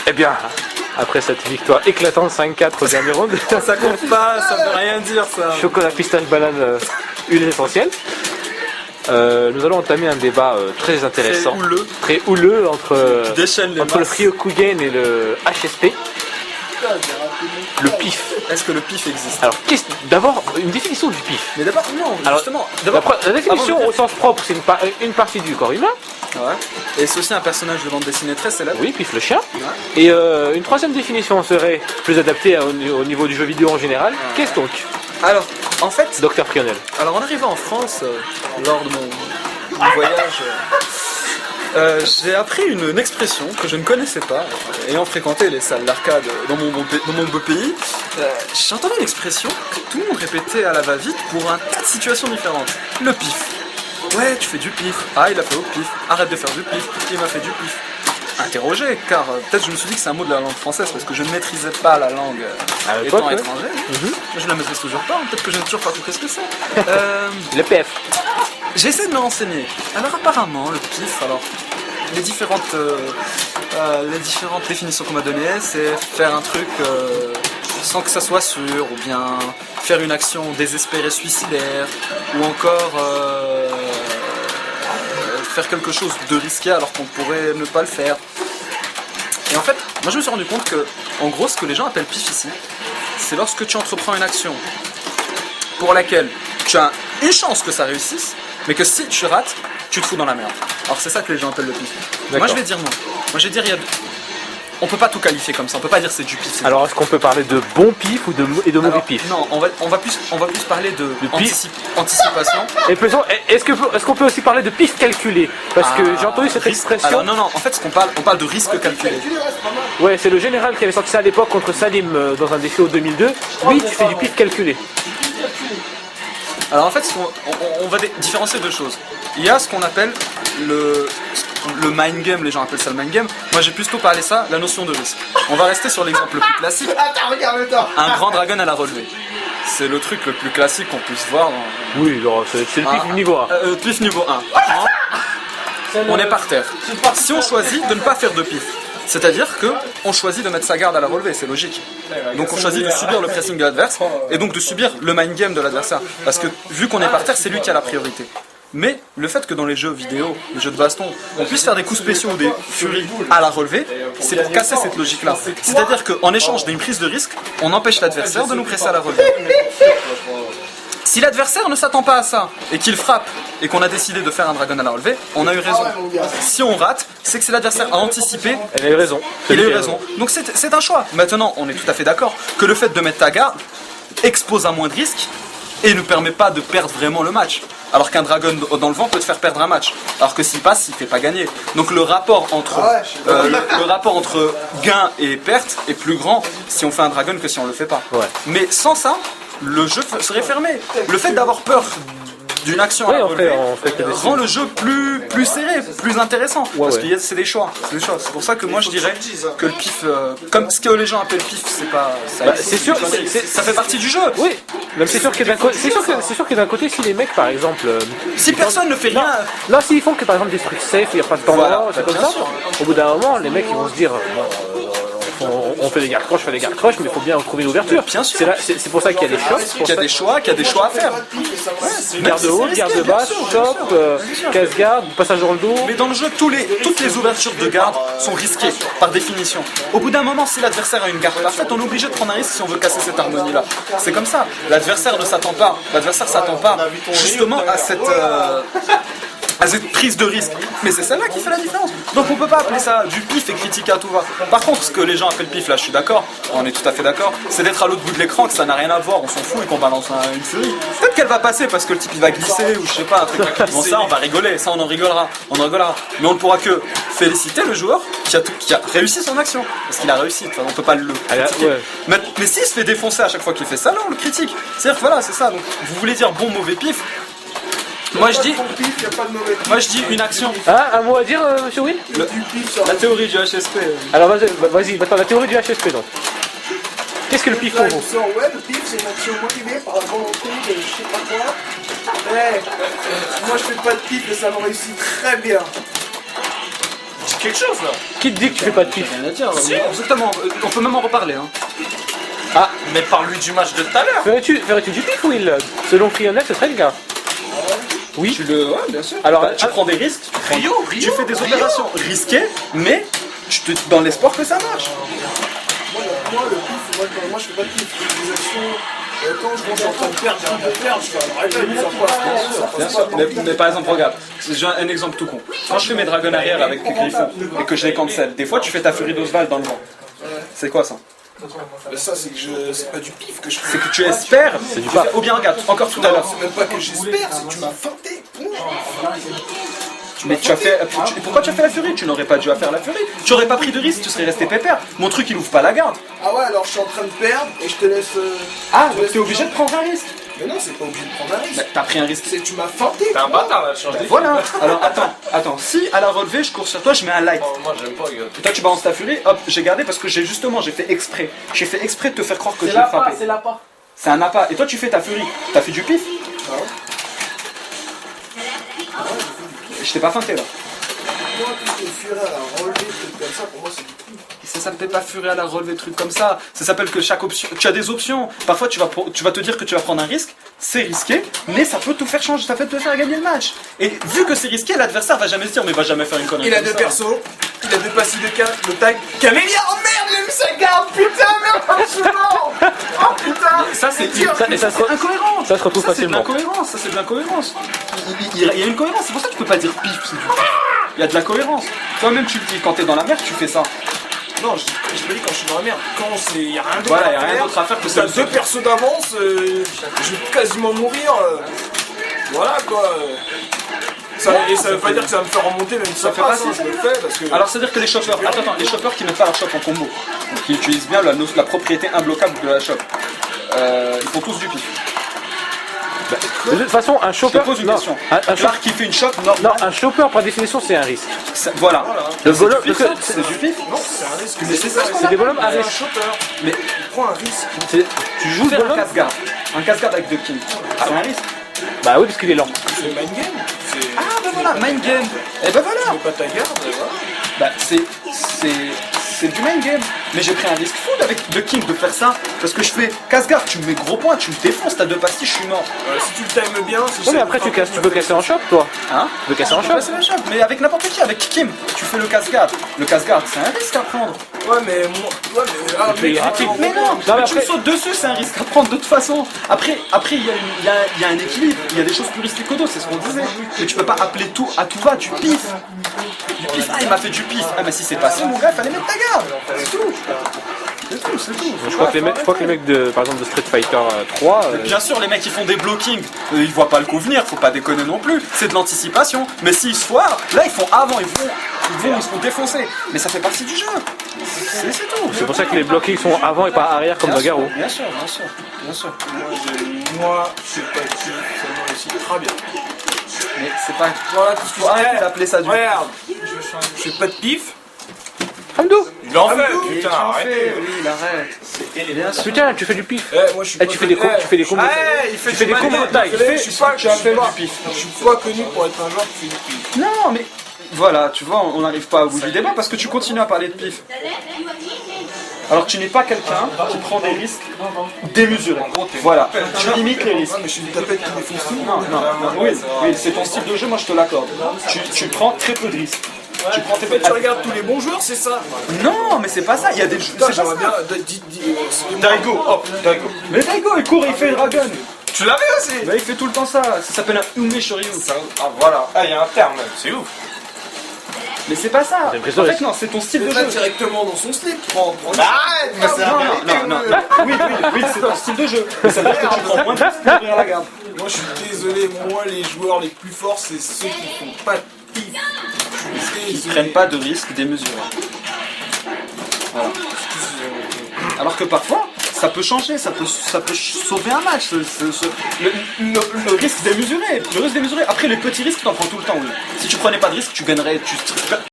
Eh bien, après cette victoire éclatante 5-4 au dernier round, Ça compte pas, ça veut rien dire ça. chocolat, pistache, banane, huile essentielle. Nous allons entamer un débat très intéressant, très houleux entre Déchaîne les le masses. Friokugen et le HSP. Le pif. Est-ce que le pif existe? Alors, d'abord, une définition du pif. Mais d'abord, non, Alors, justement. La définition avant de au sens propre, c'est une partie du corps humain. Ouais. Et c'est aussi un personnage de bande dessinée très célèbre. Oui, pif le chien. Ouais. Et une troisième définition serait plus adaptée au niveau du jeu vidéo en général. Qu'est-ce donc, Alors, en fait, Docteur Frionel? en arrivant en France, lors de mon voyage, j'ai appris une expression que je ne connaissais pas, ayant fréquenté les salles d'arcade dans mon beau pays. J'ai entendu une expression que tout le monde répétait à la va-vite pour un tas de situations différentes. Le pif. Ouais, tu fais du pif. Ah, il a fait au pif. Arrête de faire du pif. Il m'a fait du pif. Interrogé, car peut-être je me suis dit que c'est un mot de la langue française parce que je ne maîtrisais pas la langue étant étranger. Je ne la maîtrise toujours pas, peut-être que je n'ai toujours pas compris ce que c'est. Le PF. J'ai essayé de me renseigner. Alors apparemment, le pif, les différentes définitions qu'on m'a données, c'est faire un truc sans que ça soit sûr, ou bien faire une action désespérée suicidaire, ou encore faire quelque chose de risqué alors qu'on pourrait ne pas le faire. Et en fait, moi je me suis rendu compte que, en gros, ce que les gens appellent pif ici, c'est lorsque tu entreprends une action pour laquelle tu as une chance que ça réussisse, mais que si tu rates, tu te fous dans la merde. Alors c'est ça que les gens appellent le pif. Moi je vais dire non. Moi je vais dire on peut pas tout qualifier comme ça, on peut pas dire c'est du pif. Alors est-ce qu'on peut parler de bon pif ou et de mauvais pif? Non, on va plus parler de anticipation. Et est-ce qu'on peut aussi parler de pif calculé? Parce que j'ai entendu cette expression. Alors non, en fait on parle de risque calculé. Ouais, c'est le général qui avait sorti ça à l'époque contre Salim dans un défi au 2002. Oui, tu fais du pif calculé. Alors en fait, on va différencier deux choses. Il y a ce qu'on appelle le mind game, les gens appellent ça le mind game. Moi j'ai plutôt parlé ça, la notion de risque. On va rester sur l'exemple le plus classique. Attends, regarde le temps. Un grand dragon à la relevée. C'est le truc le plus classique qu'on puisse voir dans... Oui, c'est le pif niveau 1. Pif niveau 1. On est par terre. Si on choisit de ne pas faire de pif, c'est-à-dire qu'on choisit de mettre sa garde à la relevée, c'est logique. Donc on choisit de subir le pressing de l'adverse et donc de subir le mind game de l'adversaire. Parce que vu qu'on est par terre, c'est lui qui a la priorité. Mais le fait que dans les jeux vidéo, les jeux de baston, on puisse faire des coups spéciaux ou des furies à la relevée, c'est pour casser cette logique-là. C'est-à-dire qu'en échange d'une prise de risque, on empêche l'adversaire de nous presser à la relevée. Si l'adversaire ne s'attend pas à ça et qu'il frappe et qu'on a décidé de faire un dragon à la relevée, on a eu raison. Si on rate, c'est que c'est l'adversaire a anticipé. Elle a eu raison. Il a eu raison. Donc c'est un choix. Maintenant, on est tout à fait d'accord que le fait de mettre ta garde expose à moins de risques et ne permet pas de perdre vraiment le match. Alors qu'un dragon dans le vent peut te faire perdre un match. Alors que s'il passe, il ne fait pas gagner. Donc le rapport entre gain et perte est plus grand si on fait un dragon que si on le fait pas. Ouais. Mais sans ça, le jeu serait fermé. Le fait d'avoir peur d'une action à la relevée rend le jeu plus serré, plus intéressant. Parce que c'est des choix. C'est pour ça que moi je dirais que le pif, comme ce que les gens appellent pif, c'est pas. C'est sûr, ça fait partie du jeu. Oui, même c'est sûr que d'un côté, si les mecs par exemple. Si personne ne fait rien. Là, s'ils font que par exemple des trucs safe, il n'y a pas de temps mort, c'est comme ça. Au bout d'un moment, les mecs ils vont se dire. On fait des garde crush, mais il faut bien trouver l'ouverture. Bien sûr. C'est pour ça qu'il y a des choix. Qu'il y a des choix à faire. Garde haute, garde basse, top, casse-garde, passage dans le dos. Mais dans le jeu, toutes les ouvertures de garde sont risquées, par définition. Au bout d'un moment, si l'adversaire a une garde parfaite, on est obligé de prendre un risque si on veut casser cette harmonie-là. C'est comme ça. L'adversaire s'attend pas justement à cette prise de risque. Mais c'est celle-là qui fait la différence. Donc on peut pas appeler ça du pif et critiquer à tout va. Par contre, ce que les gens appellent pif, là je suis d'accord, on est tout à fait d'accord, c'est d'être à l'autre bout de l'écran, que ça n'a rien à voir, on s'en fout et qu'on balance une furie. Peut-être qu'elle va passer parce que le type il va glisser ou je sais pas, un truc va glisser. Bon ça on va rigoler, ça on en rigolera. Mais on ne pourra que féliciter le joueur qui a réussi son action. Parce qu'il a réussi, enfin, on peut pas le critiquer. Ouais. Mais s'il se fait défoncer à chaque fois qu'il fait ça, là on le critique. C'est-à-dire que voilà, c'est ça. Donc vous voulez dire bon mauvais pif. Moi je dis une action. Ah, un mot à dire, monsieur Will? La théorie du HSP. Alors vas-y, maintenant la théorie du HSP donc. Qu'est-ce que le pif pour vous? Ouais, le pif c'est une action motivée par la volonté de je sais pas quoi. Moi je fais pas de pif et ça me réussit très bien. quelque chose là. Qui te dit que tu fais pas de pif? Rien à dire. Si. Exactement. On peut même en reparler. Hein. Ah, Mais parle-lui du match de tout à l'heure. ferais-tu du pif, Will? Selon Frionel, c'est très le cas. Oui. Ouais, bien sûr. Alors, Bah, tu prends des risques. Rio. Tu fais des opérations risquées, mais dans l'espoir que ça marche. Moi, le pif, moi je fais pas de pif. Les actions, quand je suis en train de perdre, je fais arrête, Bien sûr. Mais par exemple, regarde, j'ai un exemple tout con. Quand je fais mes dragons arrière avec Griffon et que je les cancel, des fois tu fais ta furie d'Oswald dans le vent. C'est quoi ça? Mais ça, c'est que c'est pas du pif que je fais. C'est que tu espères. C'est du pas. Ou bien regarde, encore tout à l'heure. C'est même pas que j'espère, c'est que tu m'as feinté. Mais tu as fait. Pourquoi tu as fait la furie? Tu n'aurais pas dû faire la furie. Tu aurais pas pris de risque, tu serais resté pépère. Mon truc il ouvre pas la garde. Ah ouais, alors je suis en train de perdre et je te laisse. Ah, donc t'es obligé de prendre un risque. Mais non, c'est pas obligé de prendre un risque. Mais t'as pris un risque. C'est que tu m'as feinté. T'es un bâtard là, change des Voilà. Alors attends. Si à la relevée je cours sur toi, je mets un light. Oh, moi j'aime pas, gars. Et toi tu balances ta furie, hop, j'ai gardé parce que j'ai fait exprès. J'ai fait exprès de te faire croire que je l'ai frappé. c'est l'appât. C'est un appât. Et toi tu fais ta furie. T'as fait du pif. Ah ouais. Je t'ai pas feinté là. Moi, tout ce qui est furet à la relevée, trucs comme ça, pour moi, c'est du pif. Ça s'appelle pas furie à la relevée, trucs comme ça. Ça s'appelle que chaque option. Tu as des options. Parfois tu vas te dire que tu vas prendre un risque. C'est risqué, mais ça peut tout faire changer. Ça peut te faire gagner le match. Et vu que c'est risqué, l'adversaire va jamais se dire mais va jamais faire une connerie. Il a comme deux ça. persos, il a deux passifs de tag. Camélia, oh merde, il a mis sa garde, putain, merde, pas de mort. Oh putain. Ça c'est incohérent. Ça se retrouve Ça c'est de facilement. l'incohérence, ça c'est de l'incohérence. Il y a une cohérence, c'est pour ça que tu peux pas dire pif, c'est du pif. Il y a de la cohérence. Toi-même tu le dis, quand t'es dans la merde, tu fais ça. Non, je te dis quand je suis dans la merde. Quand il y a rien d'autre Voilà, il y a rien d'autre à faire que ça. T'as deux persos d'avance, je vais quasiment mourir. Voilà quoi. Et ça veut pas dire que ça va me faire remonter, même si ça fait passe, pas hein, je le fais parce que. Alors c'est-à-dire que les choppers, attends, les choppers qui mettent pas leur shop en combo, donc qui utilisent bien la propriété imbloquable de la shop, ils font tous du pif. De toute façon, un Je chopper. te pose une non, question. un Clark qui fait une shop, non, non, un chopper par définition c'est un risque. voilà. Le C'est golem, du pif, parce que c'est du pif. Non, c'est un risque. Mais c'est ça ce qu'on c'est des appelle. bonhommes à C'est un risque. shopper. Mais Il prend un risque. Tu joues le faire un golem. casse-garde, avec The King, c'est un risque. Bah oui, parce qu'il est lent. C'est mind game. C'est. Ah bah voilà, mind game. Et bah voilà. Pas ta garde, voilà. Bah c'est du mind game. Mais j'ai pris un risque fou avec The King de faire ça. Parce que je fais casse-garde, tu me mets gros point, tu me défonces, t'as deux pastilles, je suis mort. Si tu le times bien, si Non mais après tu peux casser en shop toi. Hein? Tu peux casser en shop. C'est la shop, mais avec n'importe qui, avec Kim, tu fais le casse-garde. Le casse-garde, c'est un risque à prendre. Ouais, mais moi. Ouais, mais. Ah, puis, Mais non, mais mais tu me après- sautes dessus, c'est un risque à prendre de toute façon. Après il y a un équilibre, il y a des choses plus risquées que d'autres, c'est ce qu'on disait. Mais tu peux pas appeler tout à tout va, tu piffes. Du pif, ah il m'a fait du pif. Ah mais si c'est passé mon gars, fallait mettre ta garde. C'est tout. C'est tout. Je crois que les mecs de, par exemple de Street Fighter 3, Bien sûr, les mecs qui font des blockings, ils voient pas le coup venir, faut pas déconner non plus. C'est de l'anticipation. Mais s'ils se foirent, là ils font avant, ils se font défoncer. Mais ça fait partie du jeu. C'est tout. c'est pour ça que les blockings sont avant et pas arrière comme dans Garou. Bien sûr. Moi, c'est pas dessus, ça me réussit très bien. Mais c'est pas. Voilà tout ce que Faut arrêter d'appeler ça du. Regarde, je fais pas de pif. Hamdou. Il en fait, Et putain, tu en arrêtez. fais, oui, il arrête. Bien sûr. Putain, tu fais du pif. Moi, je suis Eh, tu fais des combos. il fait Tu fais des combos de taille. Je suis pas Tu as fait du pif. Je suis pas connu pour être un joueur qui fait du pif. Non, mais voilà, tu vois, on n'arrive pas au bout du débat parce que tu continues à parler de pif. Alors tu n'es pas quelqu'un qui prend des risques démesurés. Voilà, tu limites les risques. Mais je suis une tapette qui défonce tout. Non, oui, c'est ton style de jeu, moi je te l'accorde. Tu prends très peu de risques. Tu prends très peu de Tu regardes tous les bons joueurs, c'est ça. Non, mais c'est pas ça, il y a des jeux. Putain, C'est pas j'aimerais ça. bien. Daigo, hop, Daigo. Mais Daigo, il court, il fait le dragon. Tu l'avais aussi. Bah, il fait tout le temps ça, ça s'appelle un Ume Shoryu. Ah voilà, ah il y a un terme même, c'est ouf. Mais c'est pas ça. C'est une prise En de fait, risque. non, c'est ton style de Là jeu. directement dans son slip. Prends. Arrête, mais c'est Non. Oui, c'est ton style de jeu. Mais ça veut dire que tu prends moins de risques d'ouvrir la garde. Moi, je suis désolé. Moi, les joueurs les plus forts, c'est ceux qui font pas de pif. Je Ils suis prennent pas de risques démesurés. Voilà. Alors que parfois, ça peut changer, ça peut sauver un match. Le risque démesuré. Après, les petits risques, t'en prends tout le temps. Oui. Si tu prenais pas de risque, tu gagnerais.